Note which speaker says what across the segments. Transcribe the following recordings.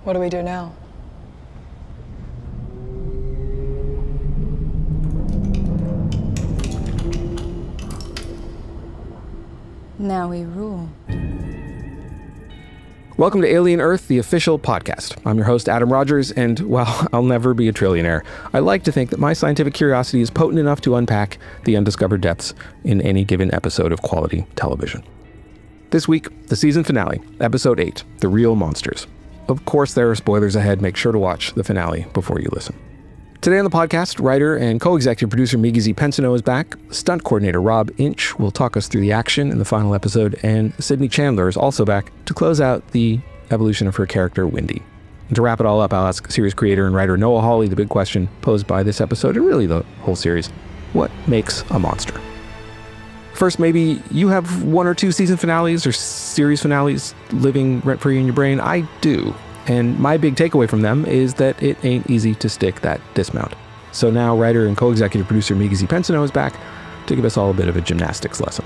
Speaker 1: What do we do now?
Speaker 2: Now we rule.
Speaker 3: Welcome to Alien Earth, the official podcast. I'm your host, Adam Rogers, and while I'll never be a trillionaire, I like to think that my scientific curiosity is potent enough to unpack the undiscovered depths in any given episode of quality television. This week, the season finale, episode 8, The Real Monsters. Of course, there are spoilers ahead. Make sure to watch the finale before you listen. Today on the podcast, writer and co-executive producer Migizi Pensoneau is back. Stunt coordinator Rob Inch will talk us through the action in the final episode, and Sydney Chandler is also back to close out the evolution of her character, Wendy. And to wrap it all up, I'll ask series creator and writer Noah Hawley the big question posed by this episode, and really the whole series: what makes a monster? First, maybe you have one or two season finales or series finales living rent-free in your brain. I do. And my big takeaway from them is that it ain't easy to stick that dismount. So now writer and co-executive producer Migizi Pensoneau is back to give us all a bit of a gymnastics lesson.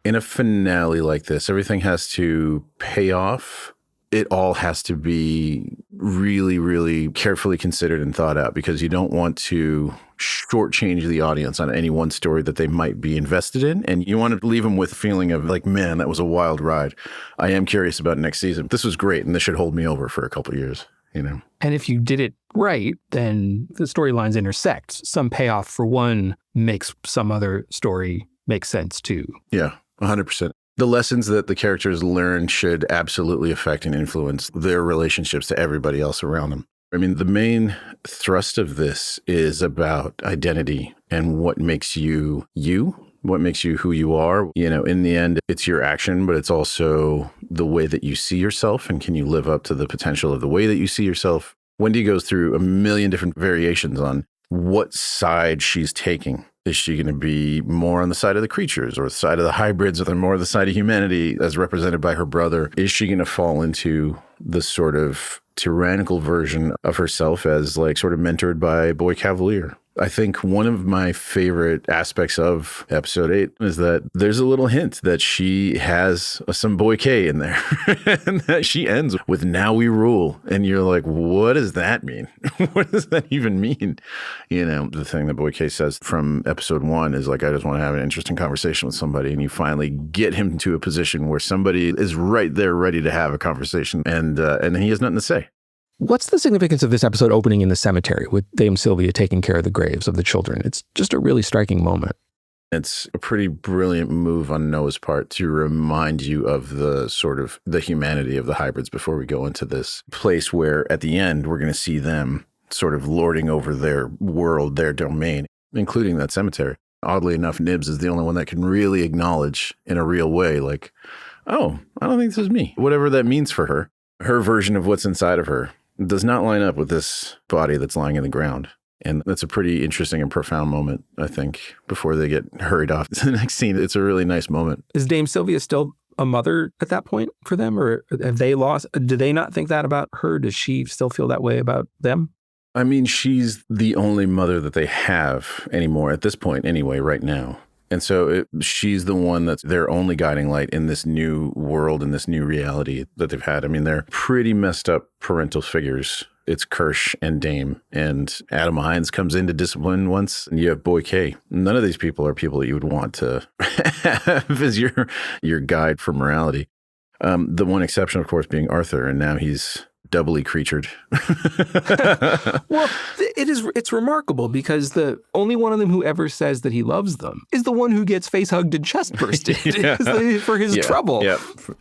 Speaker 4: In a finale like this, everything has to pay off. It all has to be really, really carefully considered and thought out, because you don't want to shortchange the audience on any one story that they might be invested in. And you want to leave them with a feeling of like, man, that was a wild ride. I am curious about next season. This was great, and this should hold me over for a couple of years, you know?
Speaker 3: And if you did it right, then the storylines intersect. Some payoff for one makes some other story make sense too.
Speaker 4: Yeah, 100%. The lessons that the characters learn should absolutely affect and influence their relationships to everybody else around them. I mean, the main thrust of this is about identity and what makes you you, what makes you who you are. You know, in the end, it's your action, but it's also the way that you see yourself, and can you live up to the potential of the way that you see yourself. Wendy goes through a million different variations on what side she's taking. Is she going to be more on the side of the creatures or the side of the hybrids, or more on the side of humanity as represented by her brother? Is she going to fall into the sort of tyrannical version of herself as like sort of mentored by Boy Cavalier? I think one of my favorite aspects of episode 8 is that there's a little hint that she has some Boy K in there and that she ends with "now we rule." And you're like, what does that mean? What does that even mean? You know, the thing that Boy K says from episode 1 is like, I just want to have an interesting conversation with somebody. And you finally get him to a position where somebody is right there ready to have a conversation, and he has nothing to say.
Speaker 3: What's the significance of this episode opening in the cemetery with Dame Sylvia taking care of the graves of the children? It's just a really striking moment.
Speaker 4: It's a pretty brilliant move on Noah's part to remind you of the sort of the humanity of the hybrids before we go into this place where at the end we're going to see them sort of lording over their world, their domain, including that cemetery. Oddly enough, Nibs is the only one that can really acknowledge in a real way, like, oh, I don't think this is me. Whatever that means for her. Her version of what's inside of her does not line up with this body that's lying in the ground. And that's a pretty interesting and profound moment, I think, before they get hurried off to the next scene. It's a really nice moment.
Speaker 3: Is Dame Sylvia still a mother at that point for them? Or have they lost? Do they not think that about her? Does she still feel that way about them?
Speaker 4: I mean, she's the only mother that they have anymore at this point anyway, right now. And so she's the one that's their only guiding light in this new world and this new reality that they've had. I mean, they're pretty messed up parental figures. It's Kirsch and Dame, and Adam Hines comes in to discipline once, and you have Boy K. None of these people are people that you would want to have as your guide for morality. The one exception, of course, being Arthur, and now he's doubly creatured.
Speaker 3: Well, it's remarkable because the only one of them who ever says that he loves them is the one who gets face hugged and chest bursted for his trouble.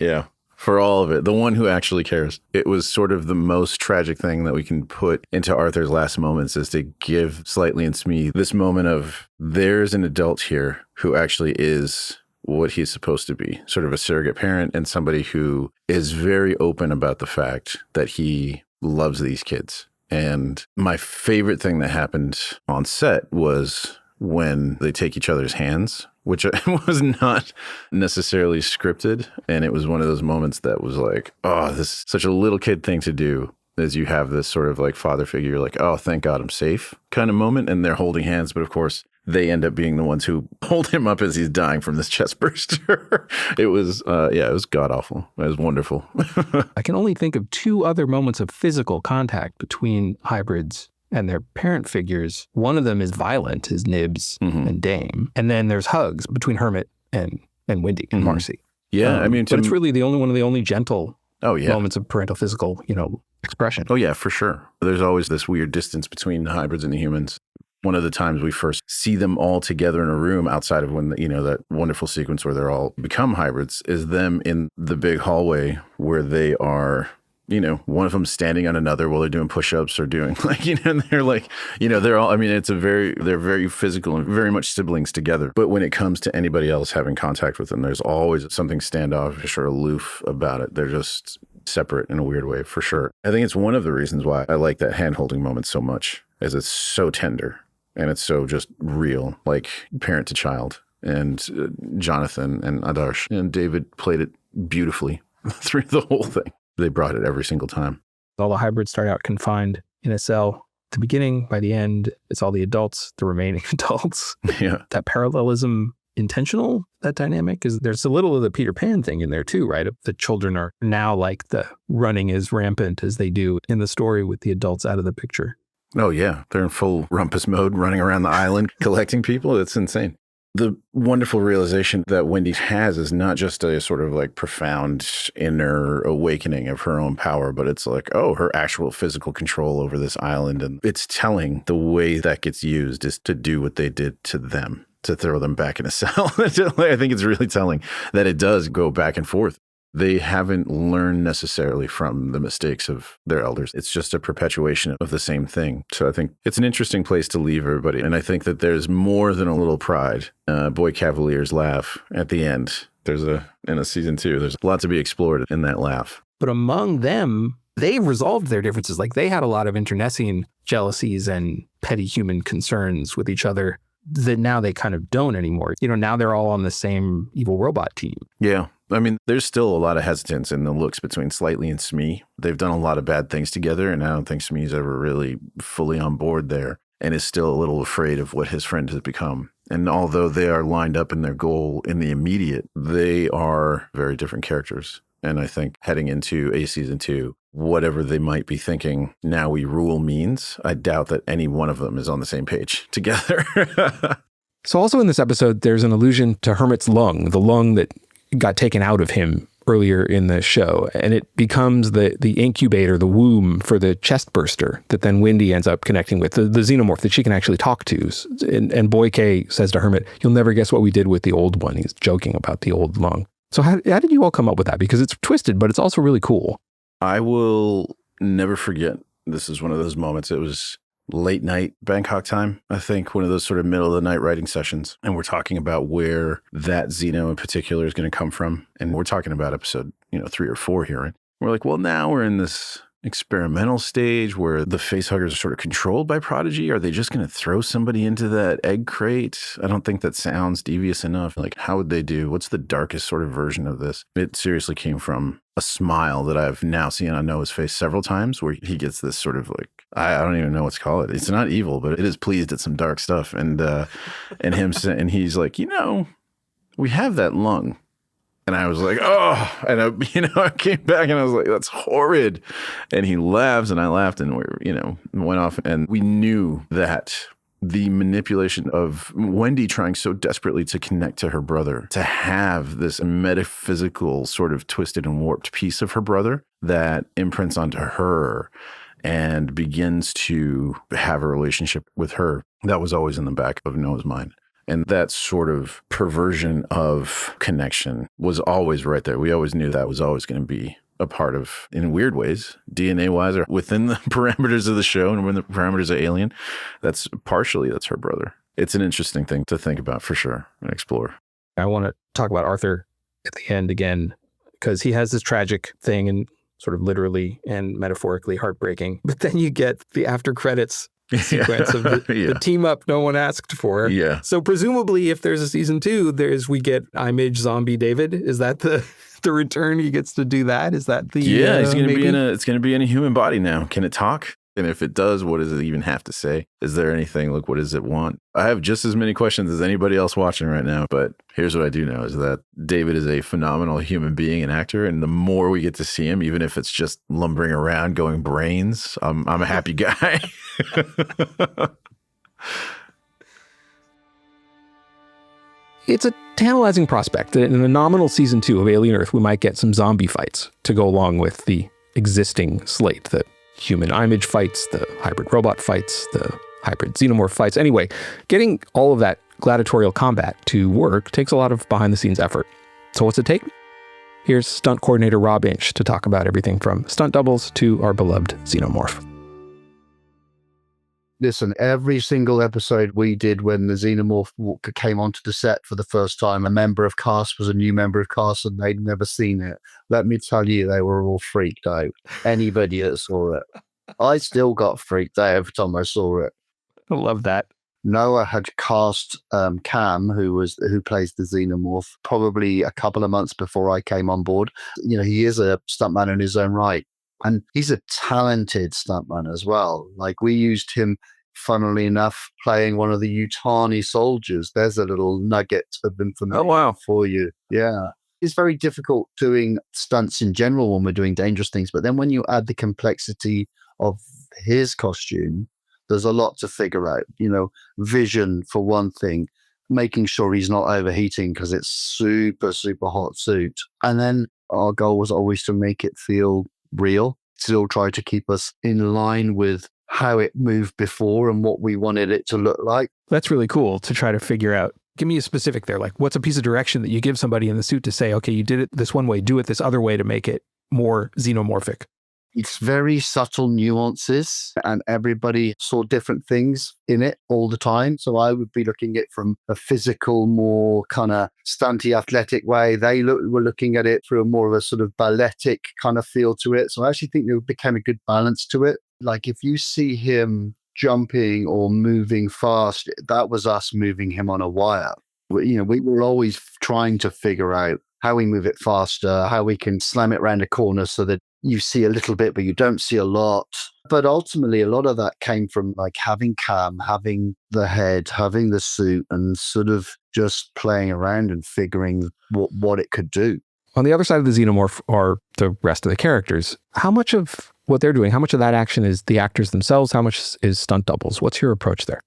Speaker 4: Yeah. For all of it. The one who actually cares. It was sort of the most tragic thing that we can put into Arthur's last moments, is to give Slightly and Smee this moment of, there's an adult here who actually is what he's supposed to be, sort of a surrogate parent and somebody who is very open about the fact that he loves these kids. And my favorite thing that happened on set was when they take each other's hands, which was not necessarily scripted. And it was one of those moments that was like, oh, this is such a little kid thing to do, as you have this sort of like father figure, like, oh, thank God I'm safe kind of moment. And they're holding hands. But of course, they end up being the ones who hold him up as he's dying from this chest burster. It was, it was god-awful. It was wonderful.
Speaker 3: I can only think of 2 other moments of physical contact between hybrids and their parent figures. One of them is violent, is Nibs and Dame. And then there's hugs between Hermit and Wendy and Marcy.
Speaker 4: Yeah, I mean...
Speaker 3: But it's really one of the only gentle moments of parental physical, expression.
Speaker 4: Oh, yeah, for sure. There's always this weird distance between the hybrids and the humans. One of the times we first see them all together in a room outside of when, that wonderful sequence where they're all become hybrids is them in the big hallway where they are, one of them standing on another while they're doing push-ups or doing and they're like, they're all, I mean, they're very physical and very much siblings together. But when it comes to anybody else having contact with them, there's always something standoffish or aloof about it. They're just separate in a weird way, for sure. I think it's one of the reasons why I like that hand-holding moment so much, is it's so tender. And it's so just real, like parent to child. And Jonathan and Adarsh and David played it beautifully through the whole thing. They brought it every single time.
Speaker 3: All the hybrids start out confined in a cell. At the beginning, by the end, it's all the adults, the remaining adults.
Speaker 4: Yeah.
Speaker 3: That parallelism, intentional, that dynamic, is there's a little of the Peter Pan thing in there too, right? The children are now like the running as rampant as they do in the story with the adults out of the picture.
Speaker 4: Oh, yeah. They're in full rumpus mode, running around the island, collecting people. It's insane. The wonderful realization that Wendy has is not just a sort of like profound inner awakening of her own power, but it's like, her actual physical control over this island. And it's telling the way that gets used is to do what they did to them, to throw them back in a cell. I think it's really telling that it does go back and forth. They haven't learned necessarily from the mistakes of their elders. It's just a perpetuation of the same thing. So I think it's an interesting place to leave everybody. And I think that there's more than a little pride. Boy Cavalier's laugh at the end. In a season 2, there's a lot to be explored in that laugh.
Speaker 3: But among them, they've resolved their differences. Like they had a lot of internecine jealousies and petty human concerns with each other that now they kind of don't anymore. Now they're all on the same evil robot team.
Speaker 4: Yeah. I mean, there's still a lot of hesitance in the looks between Slightly and Smee. They've done a lot of bad things together, and I don't think Smee's ever really fully on board there and is still a little afraid of what his friend has become. And although they are lined up in their goal in the immediate, they are very different characters. And I think heading into a season 2, whatever they might be thinking now we rule means, I doubt that any one of them is on the same page together.
Speaker 3: So also in this episode, there's an allusion to Hermit's lung, the lung that got taken out of him earlier in the show. And it becomes the incubator, the womb for the chest burster that then Wendy ends up connecting with, the xenomorph that she can actually talk to. And Boy K says to Hermit, "You'll never guess what we did with the old one." He's joking about the old lung. So how did you all come up with that? Because it's twisted, but it's also really cool.
Speaker 4: I will never forget. This is one of those moments. It was late night Bangkok time, I think, one of those sort of middle of the night writing sessions. And we're talking about where that Xeno in particular is going to come from. And we're talking about episode, 3 or 4 here. And we're like, well, now we're in this experimental stage where the facehuggers are sort of controlled by Prodigy. Are they just going to throw somebody into that egg crate? I don't think that sounds devious enough. Like, how would they do? What's the darkest sort of version of this? It seriously came from a smile that I've now seen on Noah's face several times, where he gets this sort of like, I don't even know what to call it. It's not evil, but it is pleased at some dark stuff. And he's like, we have that lung. And I was like, oh, and I came back and I was like, that's horrid. And he laughs and I laughed and we went off, and we knew that the manipulation of Wendy trying so desperately to connect to her brother, to have this metaphysical sort of twisted and warped piece of her brother that imprints onto her and begins to have a relationship with her, that was always in the back of Noah's mind. And that sort of perversion of connection was always right there. We always knew that was always going to be a part of, in weird ways, DNA-wise, or within the parameters of the show and within the parameters of Alien, that's her brother. It's an interesting thing to think about for sure and explore.
Speaker 3: I want to talk about Arthur at the end again, because he has this tragic thing and sort of literally and metaphorically heartbreaking. But then you get the after credits sequence of the team up no one asked for.
Speaker 4: Yeah.
Speaker 3: So presumably if there's a season 2, we get Image Zombie David. Is that the return? He gets to do that? Is that the
Speaker 4: he's going to be it's going to be in a human body now. Can it talk? And if it does, what does it even have to say? Is there anything like, what does it want? I have just as many questions as anybody else watching right now, but here's what I do know is that David is a phenomenal human being and actor. And the more we get to see him, even if it's just lumbering around going brains, I'm a happy guy.
Speaker 3: It's a tantalizing prospect that in a nominal season 2 of Alien Earth, we might get some zombie fights to go along with the existing slate, the human image fights, the hybrid robot fights, the hybrid xenomorph fights. Anyway, getting all of that gladiatorial combat to work takes a lot of behind-the-scenes effort. So what's it take? Here's stunt coordinator Rob Inch to talk about everything from stunt doubles to our beloved xenomorph.
Speaker 1: Listen, every single episode we did when the xenomorph came onto the set for the first time, a member of cast was a new member of cast and they'd never seen it. Let me tell you, they were all freaked out. Anybody that saw it. I still got freaked out every time I saw it.
Speaker 3: I love that.
Speaker 1: Noah had cast Cam, who plays the xenomorph, probably a couple of months before I came on board. You know, he is a stuntman in his own right. And he's a talented stuntman as well. Like, we used him, funnily enough, playing one of the Yutani soldiers. There's a little nugget of information for you. Yeah. It's very difficult doing stunts in general when we're doing dangerous things. But then when you add the complexity of his costume, there's a lot to figure out. You know, vision for one thing, making sure he's not overheating because it's super, super hot suit. And then our goal was always to make it feel real, still try to keep us in line with how it moved before and what we wanted it to look like.
Speaker 3: That's really cool to try to figure out. Give me a specific there. Like, what's a piece of direction that you give somebody in the suit to say, okay, you did it this one way, do it this other way to make it more xenomorphic?
Speaker 1: It's very subtle nuances, and everybody saw different things in it all the time. So I would be looking at it from a physical, more kind of stunty, athletic way. They were looking at it through a more of a sort of balletic kind of feel to it. So I actually think there became a good balance to it. Like, if you see him jumping or moving fast, that was us moving him on a wire. We were always trying to figure out how we move it faster, how we can slam it around a corner so that you see a little bit, but you don't see a lot. But ultimately, a lot of that came from like having Cam, having the head, having the suit, and sort of just playing around and figuring what it could do.
Speaker 3: On the other side of the xenomorph are the rest of the characters. How much of what they're doing, how much of that action is the actors themselves? How much is stunt doubles? What's your approach there?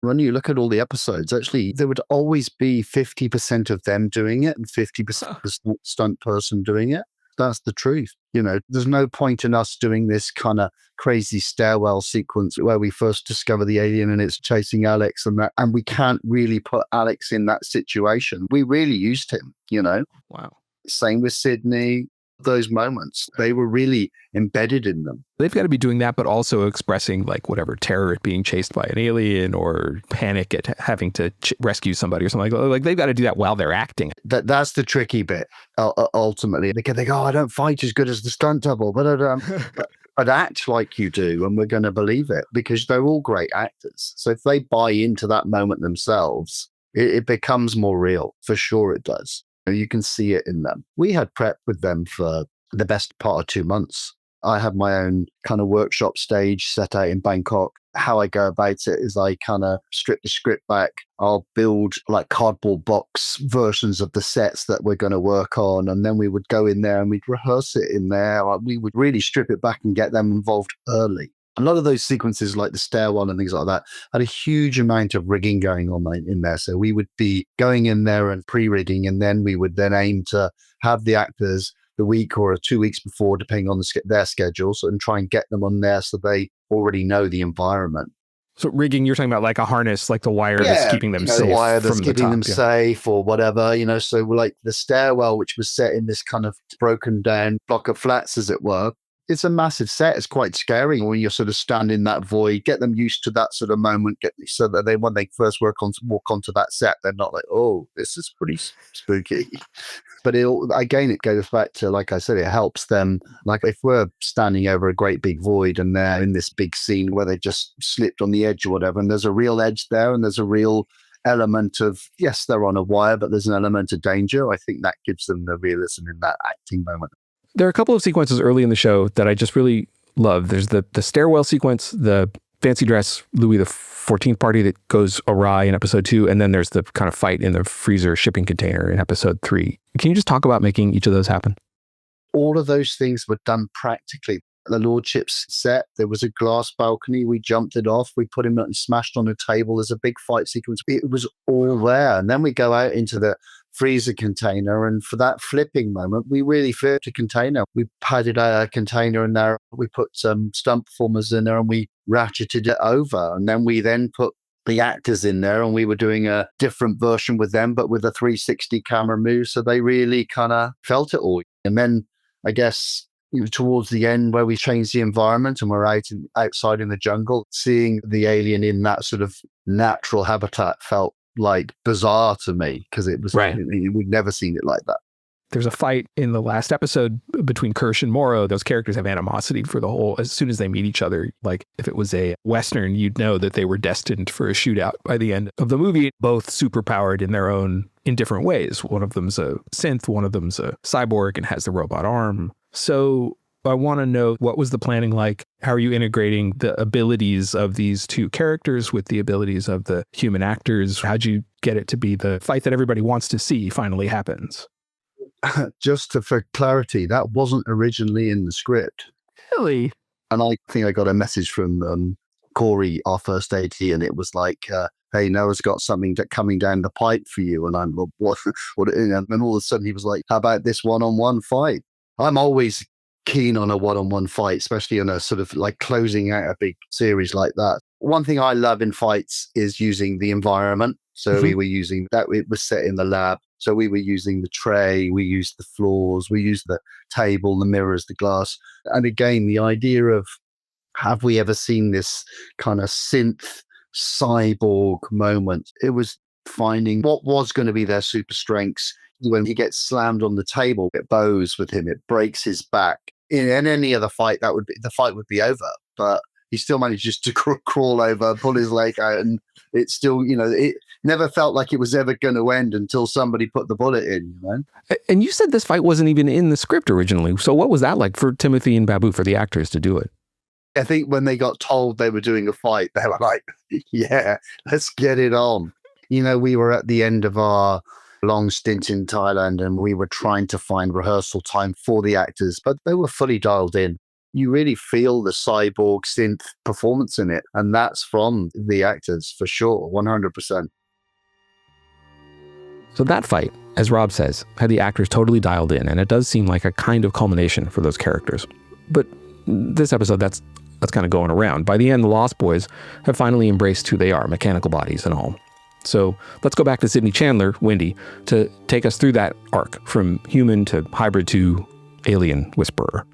Speaker 1: When you look at all the episodes, actually, there would always be 50% of them doing it and 50% of the stunt person doing it. That's the truth. You know, there's no point in us doing this kind of crazy stairwell sequence where we first discover the alien and it's chasing Alex and that, and we can't really put Alex in that situation. We really used him, you know?
Speaker 3: Wow.
Speaker 1: Same with Sydney. Those moments, they were really embedded in them.
Speaker 3: They've got to be doing that, but also expressing like whatever terror at being chased by an alien or panic at having to rescue somebody or something like they've got to do that while they're acting.
Speaker 1: That's the tricky bit. Ultimately, they go, I don't fight as good as the stunt double, but act like you do, and we're going to believe it because they're all great actors. So if they buy into that moment themselves, it becomes more real. For sure, it does. You can see it in them. We had prep with them for the best part of 2 months. I have my own kind of workshop stage set out in Bangkok. How I go about it is I kind of strip the script back. I'll build like cardboard box versions of the sets that we're going to work on. And then we would go in there and we'd rehearse it in there. We would really strip it back and get them involved early. A lot of those sequences, like the stairwell and things like that, had a huge amount of rigging going on in there. So we would be going in there and pre-rigging, and then we would then aim to have the actors the week or 2 weeks before, depending on their schedules, and try and get them on there so they already know the environment.
Speaker 3: So rigging, you're talking about like a harness, like the wire that's keeping them safe.
Speaker 1: The wire that's keeping them
Speaker 3: top,
Speaker 1: safe or whatever, So like the stairwell, which was set in this kind of broken down block of flats, as it were. It's a massive set. It's quite scary when you're sort of standing in that void. Get them used to that sort of moment, so that when they first walk onto that set, they're not like, oh, this is pretty spooky. But it goes back to, like I said, it helps them. Like if we're standing over a great big void and they're in this big scene where they just slipped on the edge or whatever, and there's a real edge there and there's a real element of, yes, they're on a wire, but there's an element of danger. I think that gives them the realism in that acting moment.
Speaker 3: There are a couple of sequences early in the show that I just really love. There's the stairwell sequence, the fancy dress Louis XIV party that goes awry in episode 2, and then there's the kind of fight in the freezer shipping container in episode 3. Can you just talk about making each of those happen?
Speaker 1: All of those things were done practically. The Lordship's set, there was a glass balcony. We jumped it off. We put him and smashed on a table. There's a big fight sequence. It was all there. And then we go out into the freezer container. And for that flipping moment, we really flipped a container. We padded out a container in there. We put some stunt performers in there and we ratcheted it over. And then we put the actors in there and we were doing a different version with them, but with a 360 camera move. So they really kind of felt it all. And then I guess towards the end where we changed the environment and we're outside in the jungle, seeing the alien in that sort of natural habitat felt like bizarre to me because it was
Speaker 3: right.
Speaker 1: We'd never seen it like that.
Speaker 3: There's a fight in the last episode between Kirsch and Morrow. Those characters have animosity for the whole, as soon as they meet each other. Like if it was a Western, you'd know that they were destined for a shootout by the end of the movie, both superpowered in different ways. One of them's a synth, one of them's a cyborg and has the robot arm. So I want to know, what was the planning like? How are you integrating the abilities of these two characters with the abilities of the human actors? How'd you get it to be the fight that everybody wants to see finally happens?
Speaker 1: For clarity, that wasn't originally in the script.
Speaker 3: Really?
Speaker 1: And I think I got a message from Corey, our first AT, and it was like, hey, Noah's got something coming down the pipe for you. And I'm like, what? And all of a sudden he was like, how about this one-on-one fight? I'm always keen on a one-on-one fight, especially on a sort of like closing out a big series like that. One thing I love in fights is using the environment. So we were using that. It was set in the lab. So we were using the tray, we used the floors, we used the table, the mirrors, the glass. And again, the idea of, have we ever seen this kind of synth cyborg moment? It was finding what was going to be their super strengths. When he gets slammed on the table, it bows with him, it breaks his back. In any other fight, the fight would be over. But he still manages to crawl over, pull his leg out, and it's still, it never felt like it was ever going to end until somebody put the bullet in,
Speaker 3: And you said this fight wasn't even in the script originally. So what was that like for Timothy and Babu, for the actors to do it?
Speaker 1: I think when they got told they were doing a fight, they were like, yeah, let's get it on. We were at the end of our long stint in Thailand and we were trying to find rehearsal time for the actors, but they were fully dialed in. You really feel the cyborg synth performance in it. And that's from the actors for sure, 100%.
Speaker 3: So that fight, as Rob says, had the actors totally dialed in. And it does seem like a kind of culmination for those characters. But this episode, that's kind of going around. By the end, the Lost Boys have finally embraced who they are, mechanical bodies and all. So let's go back to Sydney Chandler, Wendy, to take us through that arc from human to hybrid to alien whisperer.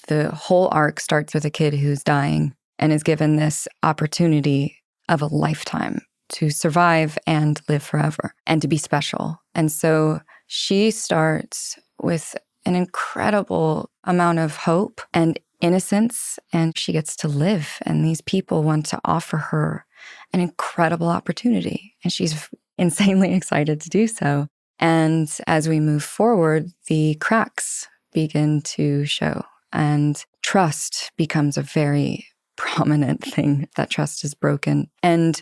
Speaker 2: The whole arc starts with a kid who's dying and is given this opportunity of a lifetime to survive and live forever and to be special. And so she starts with an incredible amount of hope and innocence, and she gets to live. And these people want to offer her an incredible opportunity, and she's insanely excited to do so. And as we move forward, the cracks begin to show. And trust becomes a very prominent thing. That trust is broken. And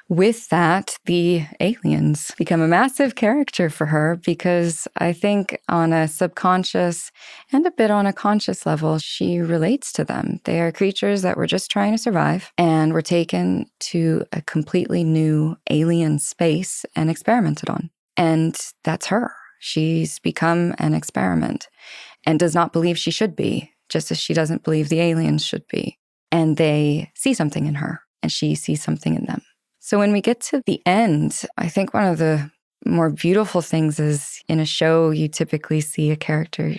Speaker 2: with that, the aliens become a massive character for her, because I think on a subconscious and a bit on a conscious level, she relates to them. They are creatures that were just trying to survive and were taken to a completely new alien space and experimented on. And that's her. She's become an experiment and does not believe she should be, just as she doesn't believe the aliens should be. And they see something in her, and she sees something in them. So when we get to the end, I think one of the more beautiful things is, in a show, you typically see a character,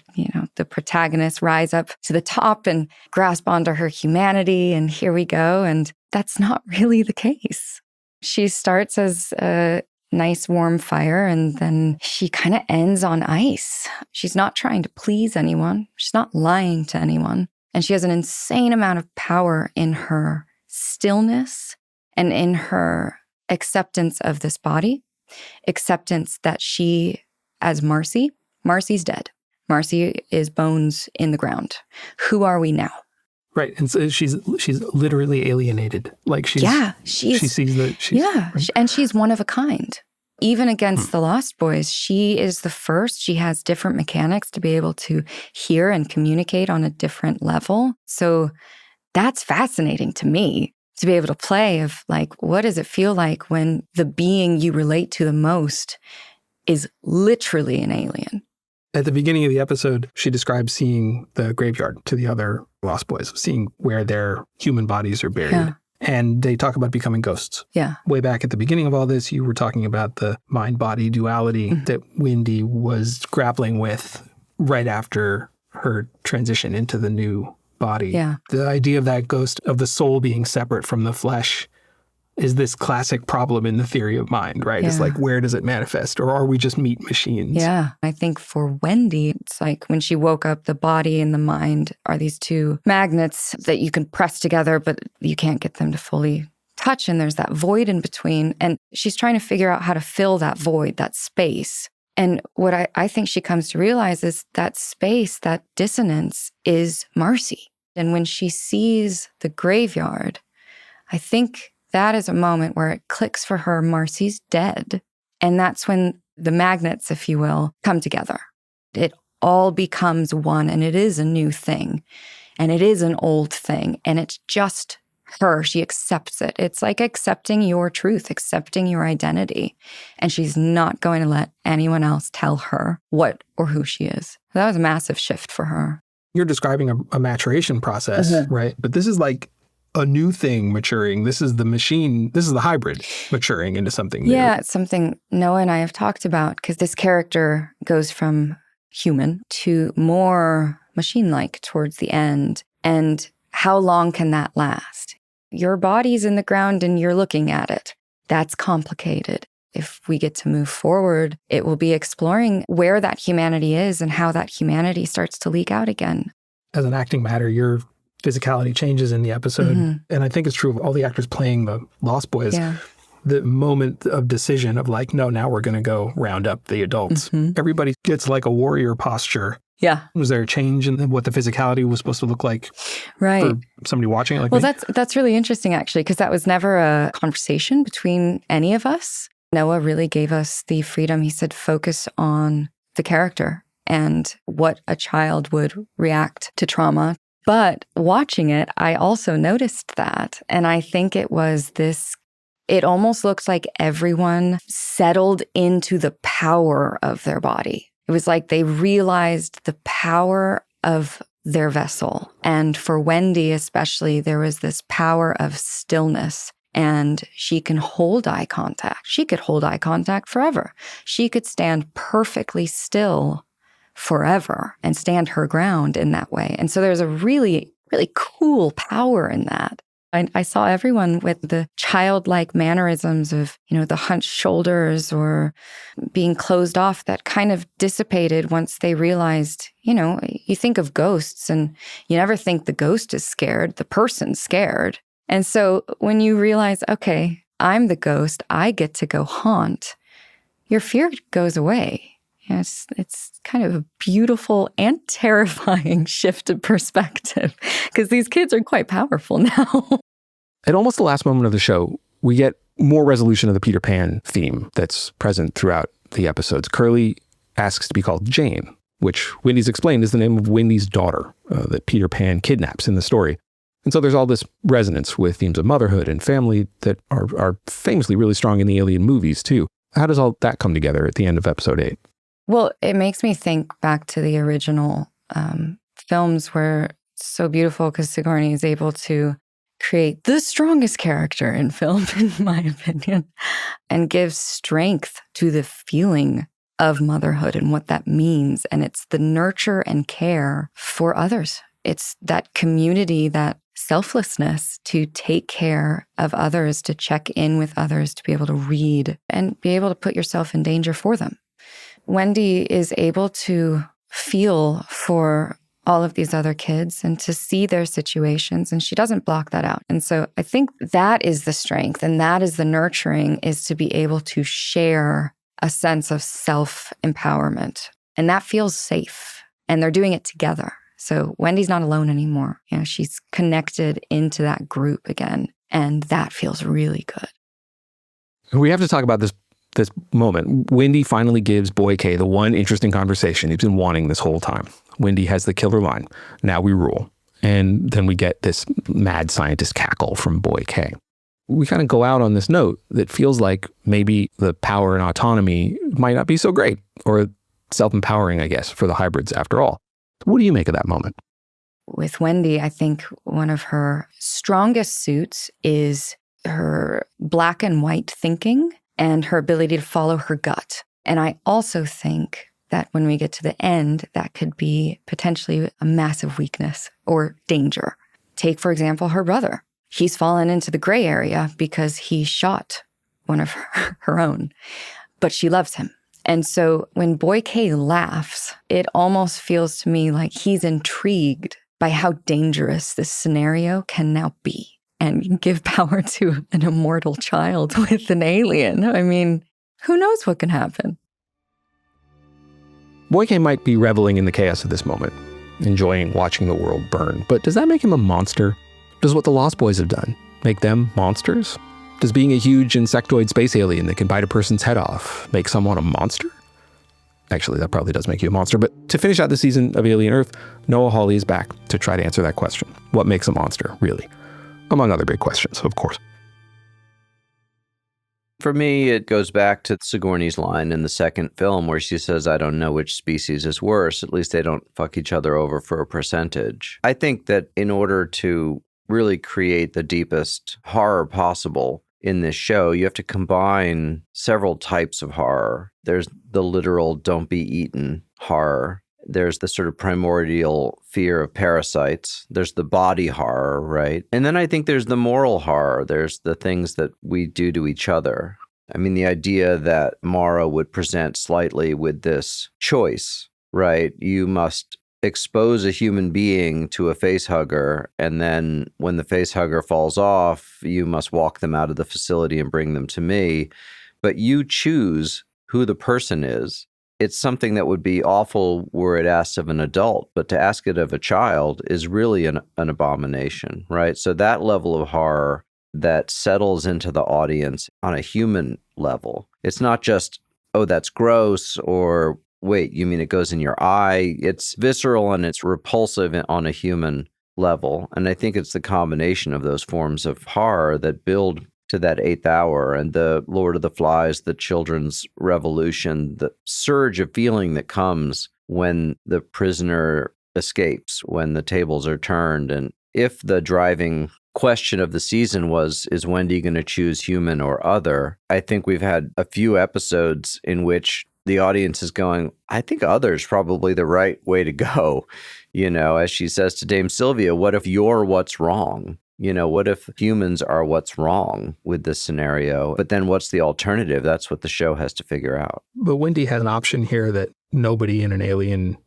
Speaker 2: the protagonist rise up to the top and grasp onto her humanity, and here we go. And that's not really the case. She starts as a nice warm fire, and then she kind of ends on ice. She's not trying to please anyone. She's not lying to anyone. And she has an insane amount of power in her stillness and in her acceptance of this body, acceptance that she, as Marcy's dead. Marcy is bones in the ground. Who are we now?
Speaker 5: Right. And so she's literally alienated. Like she sees that she's...
Speaker 2: Yeah. And she's one of a kind. Even against the Lost Boys, she is the first. She has different mechanics to be able to hear and communicate on a different level. So that's fascinating to me, to be able to play of like, what does it feel like when the being you relate to the most is literally an alien?
Speaker 5: At the beginning of the episode, she describes seeing the graveyard to the other Lost Boys, seeing where their human bodies are buried.
Speaker 2: Yeah.
Speaker 5: And they talk about becoming ghosts.
Speaker 2: Yeah.
Speaker 5: Way back at the beginning of all this, you were talking about the mind-body duality that Wendy was grappling with right after her transition into the new body.
Speaker 2: Yeah.
Speaker 5: The idea of that ghost, of the soul being separate from the flesh, is this classic problem in the theory of mind, right? It's like, where does it manifest? Or are we just meat machines?
Speaker 2: Yeah. I think for Wendy, it's like when she woke up, the body and the mind are these two magnets that you can press together, but you can't get them to fully touch. And there's that void in between. And she's trying to figure out how to fill that void, that space. And what I think she comes to realize is that space, that dissonance is Marcy. And when she sees the graveyard, I think that is a moment where it clicks for her, Marcy's dead. And that's when the magnets, if you will, come together. It all becomes one, and it is a new thing. And it is an old thing. And it's just her. She accepts it. It's like accepting your truth, accepting your identity. And she's not going to let anyone else tell her what or who she is. That was a massive shift for her.
Speaker 5: You're describing a maturation process, right? But this is like a new thing maturing. This is the machine. This is the hybrid maturing into something new.
Speaker 2: Yeah, it's something Noah and I have talked about, because this character goes from human to more machine-like towards the end. And how long can that last? Your body's in the ground and you're looking at it. That's complicated. If we get to move forward, it will be exploring where that humanity is and how that humanity starts to leak out again.
Speaker 5: As an acting matter, your physicality changes in the episode. And I think it's true of all the actors playing the Lost Boys.
Speaker 2: Yeah.
Speaker 5: The moment of decision of like, no, now we're going to go round up the adults. Everybody gets like a warrior posture.
Speaker 2: Yeah.
Speaker 5: Was there a change in what the physicality was supposed to look like
Speaker 2: right.
Speaker 5: for somebody watching it like
Speaker 2: well,
Speaker 5: me?
Speaker 2: that's really interesting, actually, because that was never a conversation between any of us. Noah really gave us the freedom. He said, focus on the character and what a child would react to trauma. But watching it, I also noticed that. And I think it was this, it almost looked like everyone settled into the power of their body. It was like they realized the power of their vessel. And for Wendy especially, there was this power of stillness. And she can hold eye contact. She could hold eye contact forever. She could stand perfectly still forever and stand her ground in that way. And so there's a really, really cool power in that. I saw everyone with the childlike mannerisms of, the hunched shoulders or being closed off that kind of dissipated once they realized, you think of ghosts and you never think the ghost is scared, the person's scared. And so when you realize, okay, I'm the ghost, I get to go haunt, your fear goes away. It's kind of a beautiful and terrifying shift of perspective because these kids are quite powerful now.
Speaker 3: At almost the last moment of the show, we get more resolution of the Peter Pan theme that's present throughout the episodes. Curly asks to be called Jane, which Wendy's explained is the name of Wendy's daughter that Peter Pan kidnaps in the story. And so there's all this resonance with themes of motherhood and family that are famously really strong in the Alien movies, too. How does all that come together at the end of episode 8?
Speaker 2: Well, it makes me think back to the original films where it's so beautiful because Sigourney is able to create the strongest character in film, in my opinion, and gives strength to the feeling of motherhood and what that means. And it's the nurture and care for others. It's that community, that selflessness to take care of others, to check in with others, to be able to read and be able to put yourself in danger for them. Wendy is able to feel for all of these other kids and to see their situations, and she doesn't block that out. And so I think that is the strength and that is the nurturing, is to be able to share a sense of self-empowerment. And that feels safe. And they're doing it together. So Wendy's not alone anymore. You know, she's connected into that group again. And that feels really good.
Speaker 3: We have to talk about this moment. Wendy finally gives Boy K the one interesting conversation he's been wanting this whole time. Wendy has the killer line, "Now we rule." And then we get this mad scientist cackle from Boy K. We kind of go out on this note that feels like maybe the power and autonomy might not be so great, or self-empowering, I guess, for the hybrids after all. What do you make of that moment?
Speaker 2: With Wendy, I think one of her strongest suits is her black and white thinking and her ability to follow her gut. And I also think that when we get to the end, that could be potentially a massive weakness or danger. Take, for example, her brother. He's fallen into the gray area because he shot one of her own, but she loves him. And so when Boy K laughs, it almost feels to me like he's intrigued by how dangerous this scenario can now be and give power to an immortal child with an alien. I mean, who knows what can happen?
Speaker 3: Boy K might be reveling in the chaos of this moment, enjoying watching the world burn, but does that make him a monster? Does what the Lost Boys have done make them monsters? Does being a huge insectoid space alien that can bite a person's head off make someone a monster? Actually, that probably does make you a monster, but to finish out the season of Alien Earth, Noah Hawley is back to try to answer that question. What makes a monster, really? Among other big questions, of course.
Speaker 6: For me, it goes back to Sigourney's line in the second film where she says, "I don't know which species is worse. At least they don't fuck each other over for a percentage." I think that in order to really create the deepest horror possible in this show, you have to combine several types of horror. There's the literal don't be eaten horror. There's the sort of primordial fear of parasites. There's the body horror, right? And then I think there's the moral horror. There's the things that we do to each other. I mean, the idea that Mara would present slightly with this choice, right? You must expose a human being to a facehugger, and then when the facehugger falls off, you must walk them out of the facility and bring them to me. But you choose who the person is. It's something that would be awful were it asked of an adult, but to ask it of a child is really an abomination, right? So that level of horror that settles into the audience on a human level. It's not just, oh, that's gross, or wait, you mean it goes in your eye? It's visceral and it's repulsive on a human level. And I think it's the combination of those forms of horror that build to that eighth hour, and the Lord of the Flies, the children's revolution, the surge of feeling that comes when the prisoner escapes, when the tables are turned. And if the driving question of the season was, is Wendy going to choose human or other? I think we've had a few episodes in which the audience is going, I think other's probably the right way to go. You know, as she says to Dame Sylvia, what if you're what's wrong? You know, what if humans are what's wrong with this scenario? But then what's the alternative? That's what the show has to figure out.
Speaker 5: But Wendy has an option here that nobody in an alien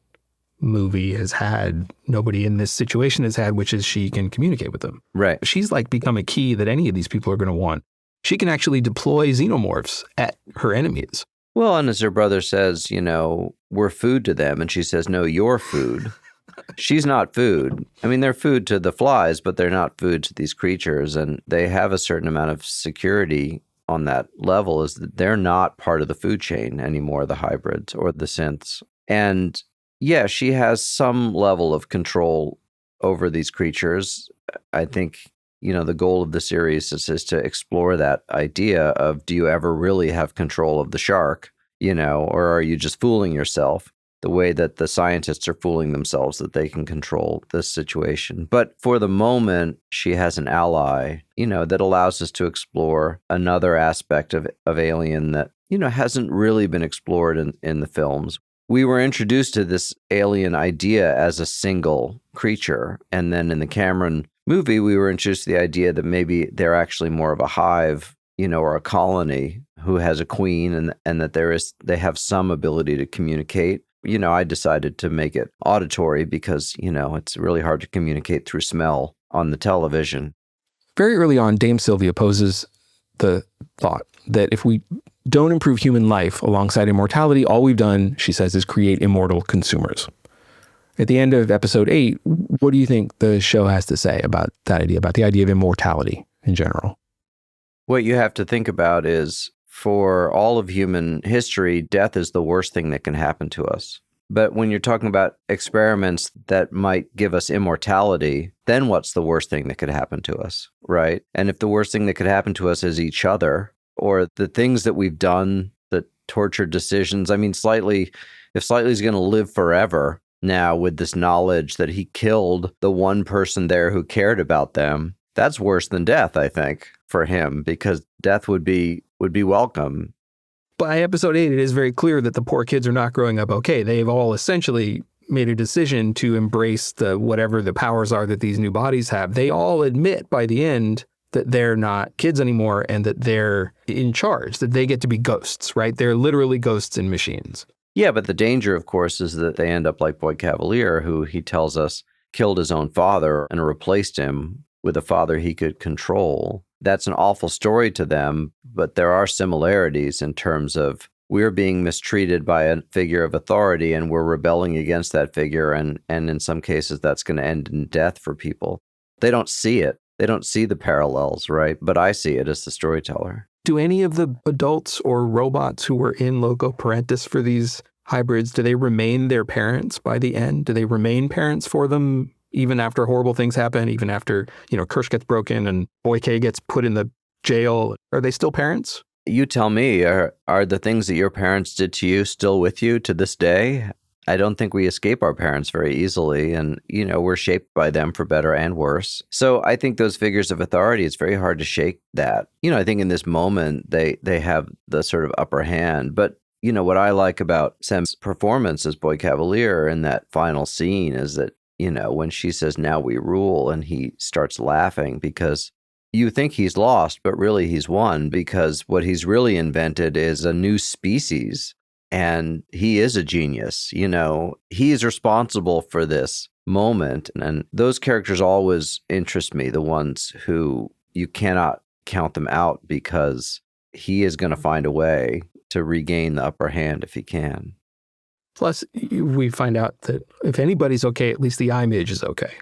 Speaker 5: movie has had, nobody in this situation has had, which is she can communicate with them.
Speaker 6: Right.
Speaker 5: She's like become a key that any of these people are going to want. She can actually deploy xenomorphs at her enemies.
Speaker 6: Well, and as her brother says, you know, we're food to them. And she says, no, you're food. She's not food. I mean, they're food to the flies, but they're not food to these creatures. And they have a certain amount of security on that level, is that they're not part of the food chain anymore, the hybrids or the synths. And yeah, she has some level of control over these creatures. I think, you know, the goal of the series is to explore that idea of, do you ever really have control of the shark, you know, or are you just fooling yourself? The way that the scientists are fooling themselves that they can control this situation. But for the moment, she has an ally, you know, that allows us to explore another aspect of Alien that, you know, hasn't really been explored in the films. We were introduced to this alien idea as a single creature. And then in the Cameron movie, we were introduced to the idea that maybe they're actually more of a hive, you know, or a colony who has a queen, and that they have some ability to communicate. You know, I decided to make it auditory because, you know, it's really hard to communicate through smell on the television.
Speaker 3: Very early on, Dame Sylvia poses the thought that if we don't improve human life alongside immortality, all we've done, she says, is create immortal consumers. At the end of episode 8, what do you think the show has to say about that idea, about the idea of immortality in general?
Speaker 6: What you have to think about is, for all of human history, death is the worst thing that can happen to us. But when you're talking about experiments that might give us immortality, then what's the worst thing that could happen to us, right? And if the worst thing that could happen to us is each other, or the things that we've done, the tortured decisions, I mean, if Slightly's going to live forever now with this knowledge that he killed the one person there who cared about them, that's worse than death, I think, for him, because death would be welcome.
Speaker 5: By episode 8, it is very clear that the poor kids are not growing up okay. They've all essentially made a decision to embrace whatever the powers are that these new bodies have. They all admit by the end that they're not kids anymore and that they're in charge, that they get to be ghosts, right? They're literally ghosts in machines.
Speaker 6: Yeah, but the danger, of course, is that they end up like Boy Cavalier, who he tells us killed his own father and replaced him with a father he could control. That's an awful story to them, but there are similarities in terms of we're being mistreated by a figure of authority and we're rebelling against that figure. And in some cases, that's going to end in death for people. They don't see it. They don't see the parallels, right? But I see it as the storyteller.
Speaker 5: Do any of the adults or robots who were in loco parentis for these hybrids, do they remain their parents by the end? Do they remain parents for them even after horrible things happen, even after, Kirsch gets broken and Boy K gets put in the jail? Are they still parents?
Speaker 6: You tell me, are the things that your parents did to you still with you to this day? I don't think we escape our parents very easily. And, we're shaped by them for better and worse. So I think those figures of authority, it's very hard to shake that. I think in this moment, they have the sort of upper hand. But, what I like about Sam's performance as Boy Cavalier in that final scene is that, when she says, "Now we rule," and he starts laughing because you think he's lost, but really he's won, because what he's really invented is a new species. And he is a genius, he is responsible for this moment. And those characters always interest me, the ones who you cannot count them out because he is going to find a way to regain the upper hand if he can.
Speaker 5: Plus, we find out that if anybody's okay, at least the image is okay.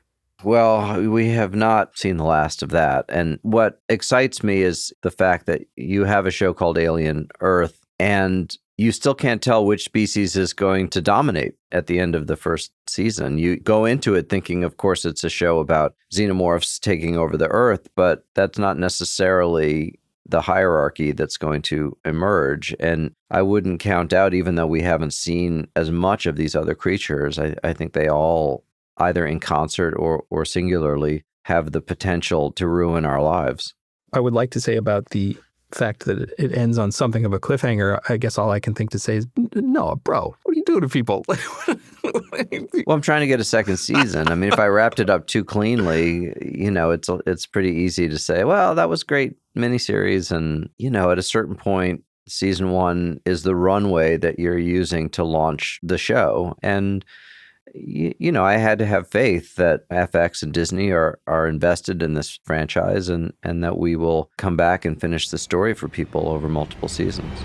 Speaker 6: Well, we have not seen the last of that. And what excites me is the fact that you have a show called Alien Earth, and you still can't tell which species is going to dominate at the end of the first season. You go into it thinking, of course, it's a show about xenomorphs taking over the Earth, but that's not necessarily the hierarchy that's going to emerge. And I wouldn't count out, even though we haven't seen as much of these other creatures, I think they all, either in concert or singularly, have the potential to ruin our lives.
Speaker 5: I would like to say about the fact that it ends on something of a cliffhanger, I guess all I can think to say is, no, bro, what are you doing to people?
Speaker 6: Well, I'm trying to get a second season. I mean, if I wrapped it up too cleanly, it's pretty easy to say, well, that was great miniseries. And, at a certain point, season 1 is the runway that you're using to launch the show. And I had to have faith that FX and Disney are invested in this franchise and that we will come back and finish the story for people over multiple seasons.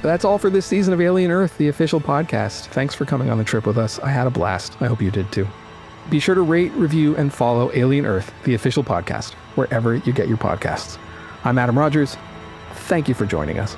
Speaker 3: That's all for this season of Alien Earth, the official podcast. Thanks for coming on the trip with us. I had a blast. I hope you did too. Be sure to rate, review, and follow Alien Earth, the official podcast, wherever you get your podcasts. I'm Adam Rogers. Thank you for joining us.